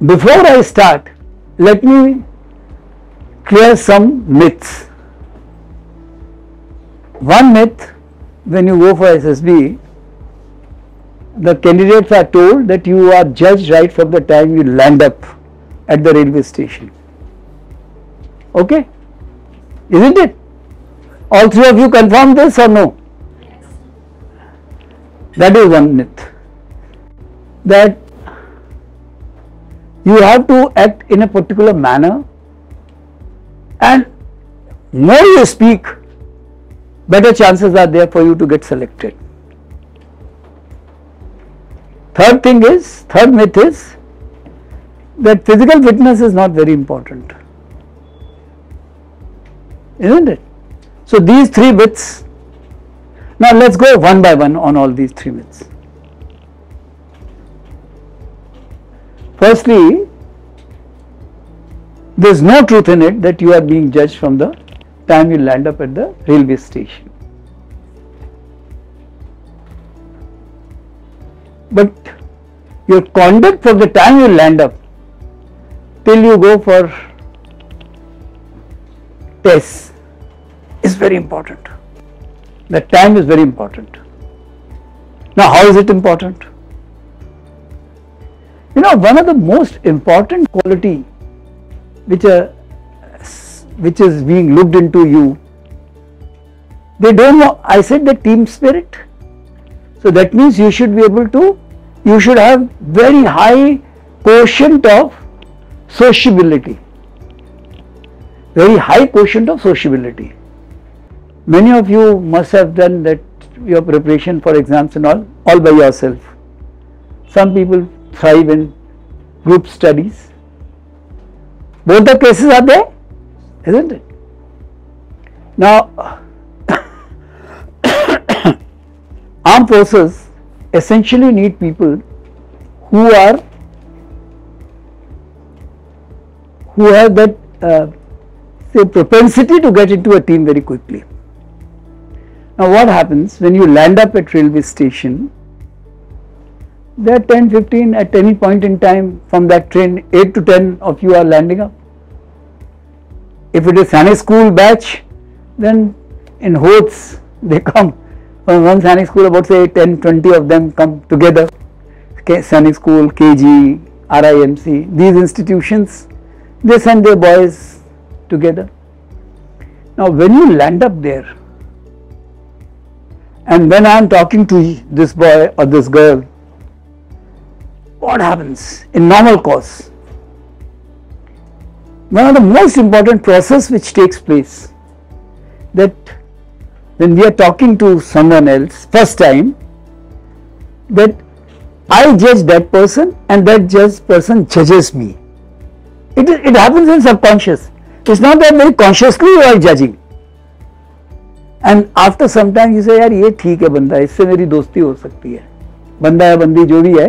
before I start, let me clear some myths. One myth, when you go for SSB, the candidates are told that you are judged right from the time you land up at the railway station. Okay? Isn't it? All three of you confirm this or no? Yes. That is one myth. That you have to act in a particular manner, and more you speak, better chances are there for you to get selected. Third myth is that physical fitness is not very important. Isn't it? So these three myths. Now let's go one by one on all these three myths. Firstly, there is no truth in it that you are being judged from the time you land up at the railway station. But your conduct from the time you land up till you go for tests is very important. The time is very important. Now, how is it important? You know, one of the most important quality which is being looked into you, they don't know. I said the team spirit. So that means you should be able to, you should have very high quotient of sociability. Very high quotient of sociability. Many of you must have done that, your preparation for exams and all by yourself. Some people thrive in group studies. Both the cases are there, isn't it? Now, armed forces essentially need people who have that propensity to get into a team very quickly. Now what happens when you land up at railway station? There are 10, 15 at any point in time from that train, 8 to 10 of you are landing up. If it is Sainik school batch, then in Hoths they come from one Sainik school, about say 10, 20 of them come together. Sainik school, KG, RIMC, these institutions, they send their boys together. Now when you land up there, and when I am talking to this boy or this girl, what happens in normal course? One of the most important process which takes place, that when we are talking to someone else first time, that I judge that person and that person judges me. It happens in subconscious. It's not that very consciously you are judging. And after some time you say, यार ये ठीक है बंदा, इससे मेरी दोस्ती हो सकती है, बंदा या बंदी जो भी है,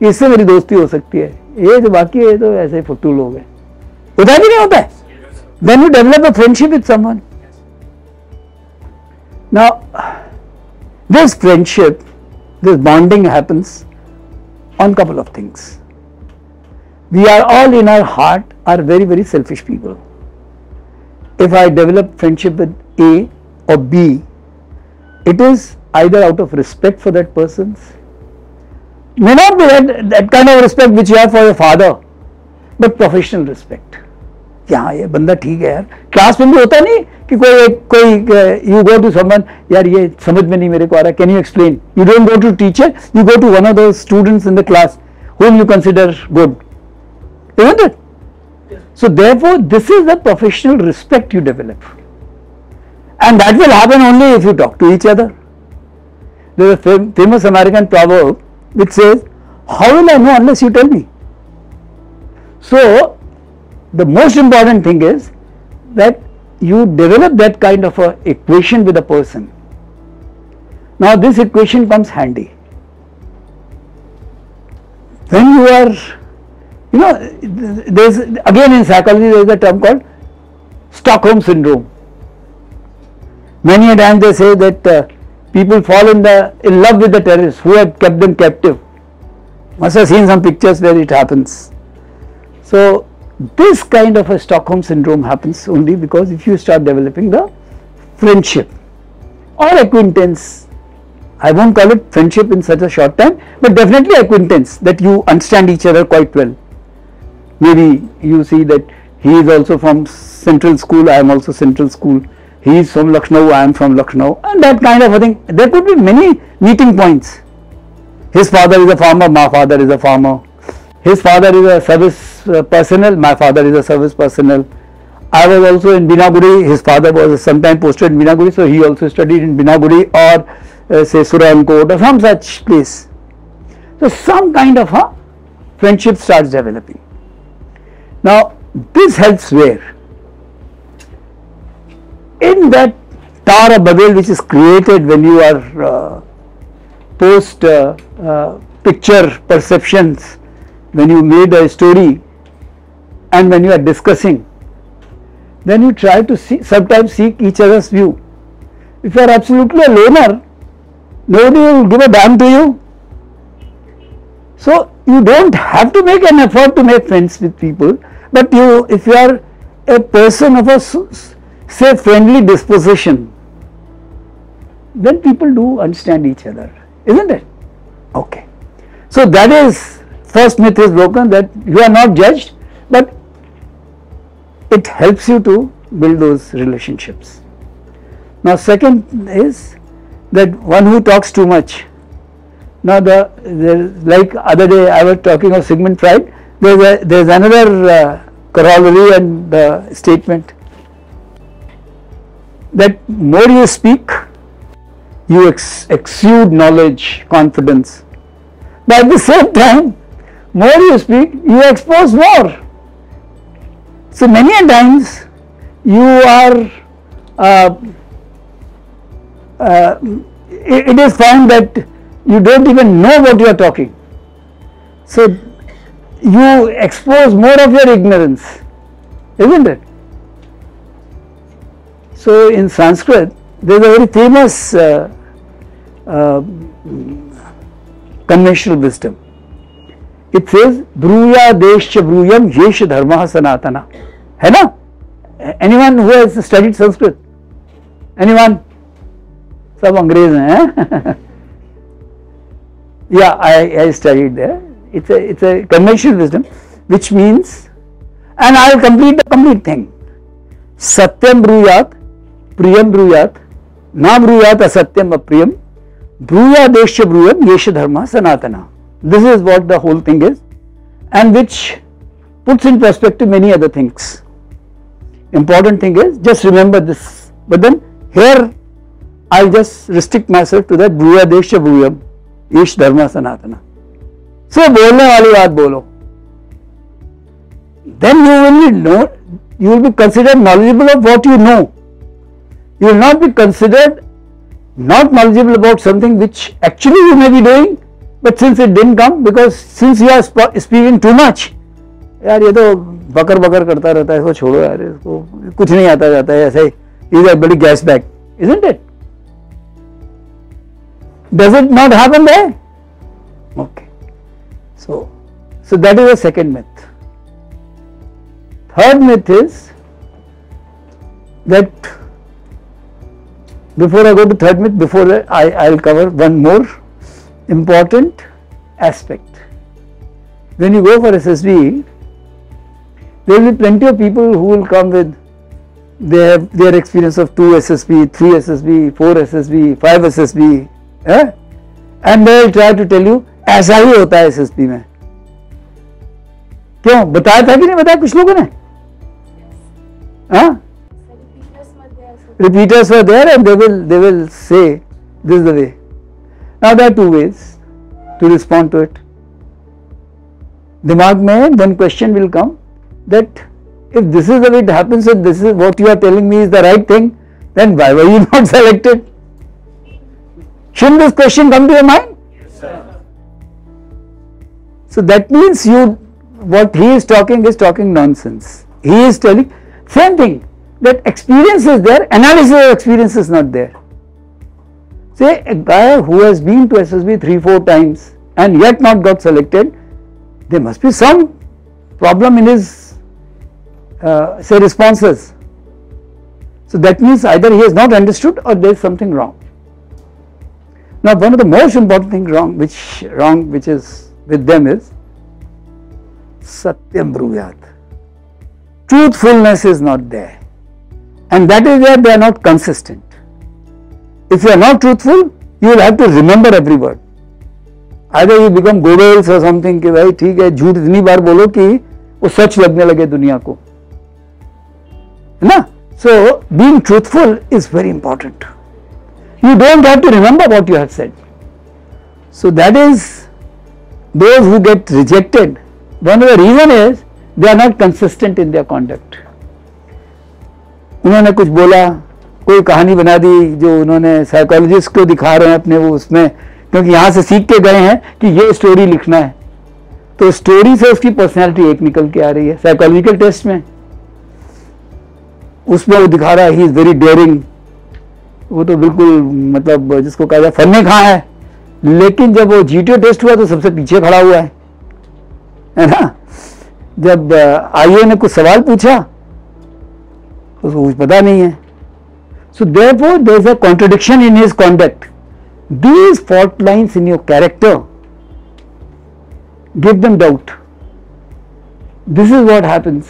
इससे मेरी दोस्ती हो सकती है, ये जो बाकी है तो ऐसे फुट्टू लोग हैं, उधर भी नहीं होता है. Then you develop a friendship with someone. Now this friendship, this bonding happens on couple of things. We are all in our heart are very, very selfish people. If I develop friendship with A or B, it is either out of respect for that person's, may not be that kind of respect which you have for your father, but professional respect. हाँ ये बंदा ठीक है यार, class में भी होता नहीं कि कोई you go to someone, यार ये समझ में नहीं मेरे को आ रहा, can you explain? You don't go to teacher, you go to one of those students in the class whom you consider good, isn't it? Yes. So therefore this is the professional respect you develop, and that will happen only if you talk to each other. There is a famous American proverb which says, how will I know unless you tell me? So the most important thing is that you develop that kind of a equation with a person. Now this equation comes handy when you are, you know, there is again in psychology there is a term called Stockholm syndrome. Many a time they say that people fall in love with the terrorists who had kept them captive. Must have seen some pictures where it happens. So this kind of a Stockholm syndrome happens only because if you start developing the friendship or acquaintance, I won't call it friendship in such a short time, but definitely acquaintance, that you understand each other quite well. Maybe you see that he is also from Central School, I am also Central School, he is from Lucknow, I am from Lucknow, and that kind of a thing. There could be many meeting points. His father is a farmer, my father is a farmer. His father is a service personnel, my father is a service personnel. I was also in Binaguri, his father was sometime posted in Binaguri, so he also studied in Binaguri or say Surankot or some such place. So some kind of a friendship starts developing. Now this helps where? In that Tower of Babel which is created when you are post picture perceptions, when you made a story and when you are discussing, then you try to sometimes seek each other's view. If you are absolutely a loner, nobody will give a damn to you. So you don't have to make an effort to make friends with people, but if you are a person of a say friendly disposition, then people do understand each other, isn't it? Okay. So that is, first myth is broken, that you are not judged, but it helps you to build those relationships. Now second is that one who talks too much. Now like other day I was talking of Sigmund Freud, there is another corollary and statement, that more you speak, you exude knowledge, confidence, but at the same time, more you speak, you expose more. So many a times you are, it is found that you don't even know what you are talking. So you expose more of your ignorance, isn't it? So in Sanskrit, there is a very famous conventional wisdom. It says, Bruya Desha Bruyam Yesh Dharma Sanatana. है ना? Anyone who has studied Sanskrit? Anyone? सब अंग्रेज हैं? Yeah, I studied there. It's a conventional wisdom, which means, and I will complete the complete thing. Satyam bruyat, priyam bruyat, na bruyat asatyam apriyam, bruya desha bruyam yesha dharma sanatana. This is what the whole thing is, and which puts in perspective many other things. Important thing is, just remember this, but then here I'll just restrict myself to that bruya desha bruyam yesh dharma sanatana. So बोलने वाली बात बोलो. Then you will be considered knowledgeable of what you know. You will not be considered not knowledgeable about something which actually you may be doing, but since it didn't come, because since you are speaking too much, यार ये तो बकर बकर करता रहता है, इसको छोड़ो यार, इसको कुछ नहीं आता जाता है, ऐसे ही is a big gas bag, isn't it? Does it not happen there? Okay. So that is the second myth. Third myth is that, before I go to third myth, before that I will cover one more important aspect. When you go for SSB, there will be plenty of people who will come with their experience of 2 SSB, 3 SSB, 4 SSB, 5 SSB, and they will try to tell you ऐसा ही होता है SSB में. क्यों बताया था कि नहीं बताया कुछ लोगों ने? Repeaters were there and they will say this is the way. Now there are two ways to respond to it. दिमाग में one question will come, that if this is the way it happens, if this is what you are telling me is the right thing, then why were you not selected? Shouldn't this question come to your mind? Yes, sir. So that means what he is talking nonsense. He is telling same thing, that experience is there, analysis of experience is not there. Say a guy who has been to SSB 3-4 times and yet not got selected, there must be some problem in his say responses. So that means either he has not understood or there is something wrong. Now one of the most important things which is with them is Satyam Bruyat. Truthfulness is not there, and that is where they are not consistent. If you are not truthful, you will have to remember every word. Either you become Goebbels or something कि भाई ठीक है झूठ इतनी बार बोलो कि वो सच लगने लगे दुनिया को, है ना? So being truthful is very important. You don't have to remember what you have said. So that is those who get rejected. One of the reason is they are not consistent in their conduct. उन्होंने कुछ बोला, कोई कहानी बना दी जो उन्होंने psychologist को दिखा रहे हैं अपने वो उसमें, क्योंकि यहाँ से सीख के गए हैं कि ये स्टोरी लिखना है, तो स्टोरी से उसकी पर्सनैलिटी एक निकल के आ रही है. साइकोलॉजिकल टेस्ट में उसमें वो दिखा रहा है ही इज वेरी डेयरिंग, वो तो बिल्कुल मतलब जिसको कहा जाए फन्ने खा है, लेकिन जब वो जीटीओ टेस्ट हुआ तो सबसे पीछे खड़ा हुआ है ना? जब आईओ ने कुछ सवाल पूछा उसको कुछ पता नहीं है. So therefore there is a contradiction in his conduct. These fault lines in your character give them doubt. This is what happens.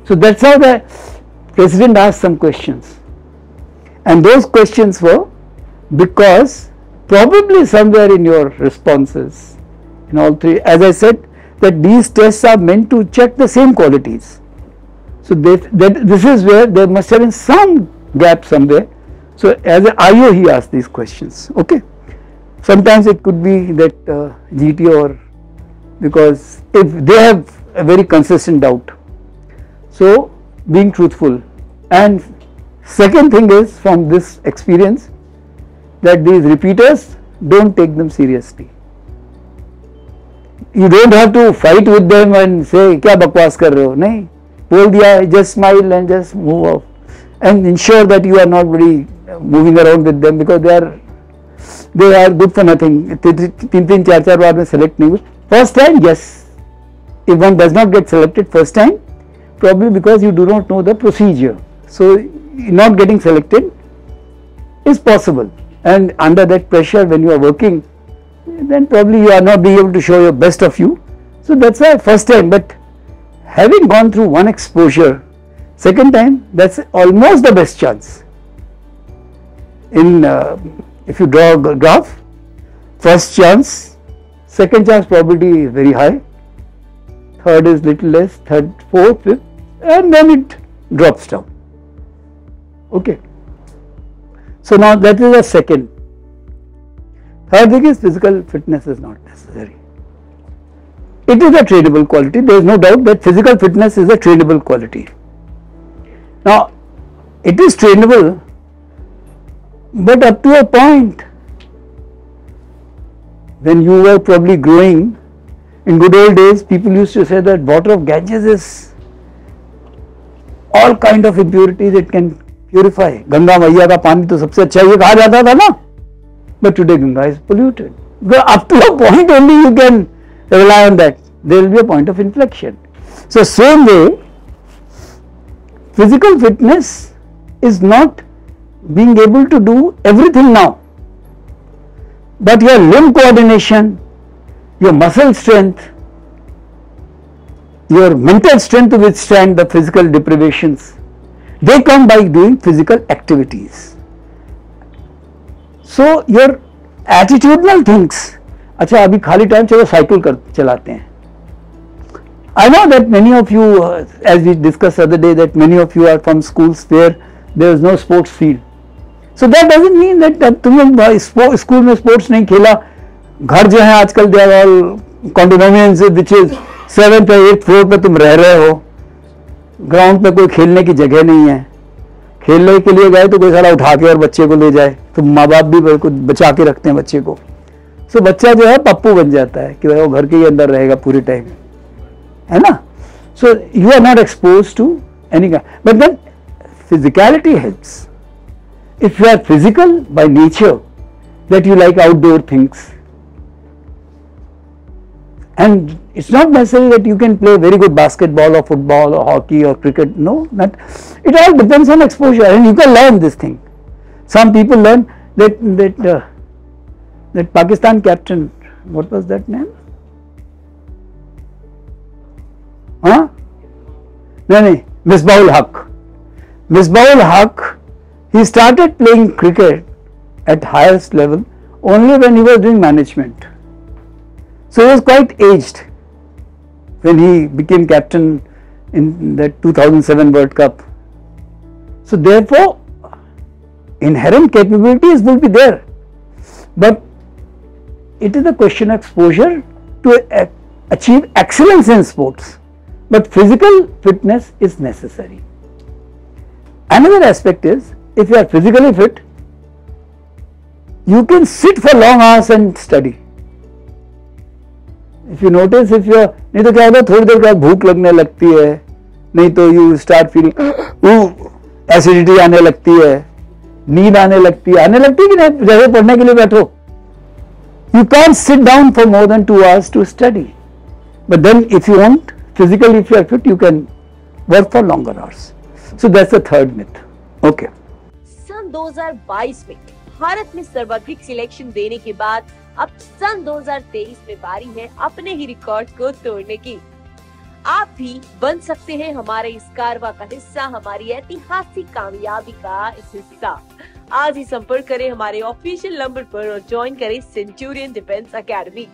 So that's how the president asked some questions, and those questions were because probably somewhere in your responses, in all three, as I said, that these tests are meant to check the same qualities. So this is where there must have been some gap somewhere. So as an IO he asked these questions. Okay. Sometimes it could be that GT or because if they have a very consistent doubt. So being truthful. And second thing is from this experience that these repeaters, don't take them seriously. You don't have to fight with them and say क्या बकवास कर रहे हो, नहीं, बोल दिया, just smile and just move off and ensure that you are not really moving around with them because they are good for nothing. तीन चार बार में select नहीं हुए. First time, yes, if one does not get selected first time, probably because you do not know the procedure. So not getting selected is possible, and under that pressure when you are working, then probably you are not being able to show your best of you. So that's why first time, but having gone through one exposure, second time, that's almost the best chance. In if you draw a graph, first chance, second chance probability is very high, third is little less, third, fourth, fifth, and then it drops down. Okay. So now that is the second. Third thing is physical fitness is not necessary. It is a trainable quality. There is no doubt that physical fitness is a trainable quality. Now, it is trainable, but up to a point. When you were probably growing, in good old days, people used to say that water of Ganges is all kind of impurities it can purify. Ganga Maiya का पानी तो सबसे अच्छा ये कहा जाता था ना? But today Ganga is polluted. Because up to a point only you can rely on that. There will be a point of inflection. So same way, physical fitness is not being able to do everything now, but your limb coordination, your muscle strength, your mental strength to withstand the physical deprivations, they come by doing physical activities. So your attitudinal things, अच्छा अभी खाली time चलो cycle चलाते हैं. I know that many of you, as we discussed the other day, that many of you are from schools where there is no sports field. So that doesn't mean that तुमने school में sports नहीं खेला. घर जो है आजकल they are all condominiums which is 7th or 8th floor पे तुम रह रहे हो. ग्राउंड पे कोई खेलने की जगह नहीं है. खेलने के लिए गए तो कोई सारा उठा के और बच्चे को ले जाए, तो माँ बाप भी बचा के रखते हैं बच्चे को. सो बच्चा जो है पप्पू बन जाता है कि वो घर के ही अंदर रहेगा पूरे टाइम, है ना. So you are not expose to any kind, but then physicality helps. If you are physical by nature, that you like outdoor things, and It's not necessary that you can play very good basketball or football or hockey or cricket. No, not. It all depends on exposure, and you can learn this thing. Some people learn that Pakistan captain, what was that name? Huh? No, Misbahul Haq. Misbahul Haq, he started playing cricket at highest level only when he was doing management. So he was quite aged when he became captain in that 2007 World Cup. So therefore, inherent capabilities will be there, but it is a question of exposure to achieve excellence in sports. But physical fitness is necessary. Another aspect is, if you are physically fit, you can sit for long hours and study. If you notice, if you are, नहीं तो क्या होता है, थोड़ी देर बाद भूख लगने लगती है, नहीं तो you start feeling acidity आने लगती है, नींद आने लगती है कि नहीं, जैसे पढ़ने के लिए बैठो. You can't sit down for more than 2 hours to study. But then if you want, physically if you are fit, you can work for longer hours. So that's the third myth. Okay. सन 2022 में भारत में सर्वाधिक selection देने के बाद अब सन 2023 में बारी है अपने ही रिकॉर्ड को तोड़ने की. आप भी बन सकते हैं हमारे इस कारवां का हिस्सा, हमारी ऐतिहासिक कामयाबी का इस हिस्सा. आज ही संपर्क करें हमारे ऑफिशियल नंबर पर और ज्वाइन करें सेंचुरियन डिफेंस एकेडमी.